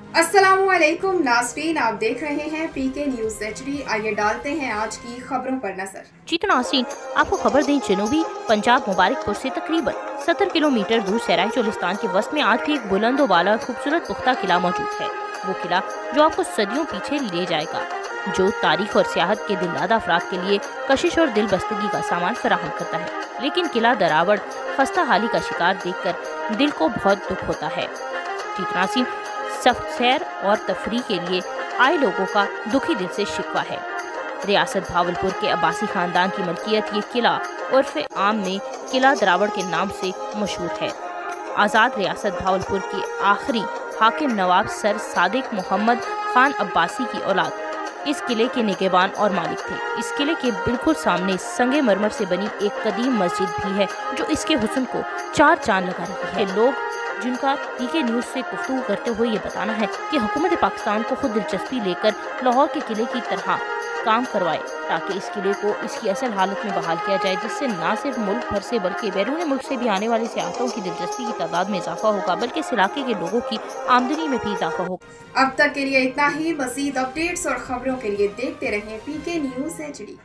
अस्सलामुअलैकुम नाज़रीन, आप देख रहे हैं पीके न्यूज़ एचडी। आइए डालते हैं आज की खबरों पर नजर। जी तो नाज़रीन, आपको खबर दें, जनूबी पंजाब मुबारकपुर से तकरीबन 70 किलोमीटर दूर सहराई चोलिस्तान के वस्त में आज भी एक बुलंद वाला खूबसूरत पुख्ता किला मौजूद है। वो किला जो आपको सदियों पीछे ले जाएगा, जो तारीख और सियाहत के दिलदादा अफराद के लिए कशिश और दिल बस्तगी का सामान फराहम करता है। लेकिन किला दरावड़ खस्ता हाली का शिकार देखकर दिल को बहुत दुख होता है। जी तो नाज़रीन, सैर और तफरी के लिए आए लोगों का दुखी दिल से शिकवा है। रियासत भावलपुर के अब्बासी खानदान की मलकियत ये किला उर्फ आम में किला दरावड़ के नाम से मशहूर है। आज़ाद रियासत भावलपुर के आखिरी हाकिम नवाब सर सादिक मोहम्मद खान अब्बासी की औलाद इस किले के निगहबान और मालिक थे। इस किले के बिल्कुल सामने संगे मरमर से बनी एक कदीम मस्जिद भी है, जो इसके हुस्न को चार चांद लगा रही है। लोग जिनका पीके न्यूज़ से गुफ्तगू करते हुए ये बताना है कि हुकूमत पाकिस्तान को खुद दिलचस्पी लेकर लाहौर के किले की तरह काम करवाए, ताकि इस किले को इसकी असल हालत में बहाल किया जाए, जिससे न सिर्फ मुल्क भर से बल्कि बैरून मुल्क से भी आने वाले सियाहतों की दिलचस्पी की तादाद में इजाफा होगा, बल्कि इस इलाके के लोगों की आमदनी में भी इजाफा होगा। अब तक के लिए इतना ही। मज़ीद अपडेट्स और खबरों के लिए देखते रहें पीके न्यूज़ एचडी।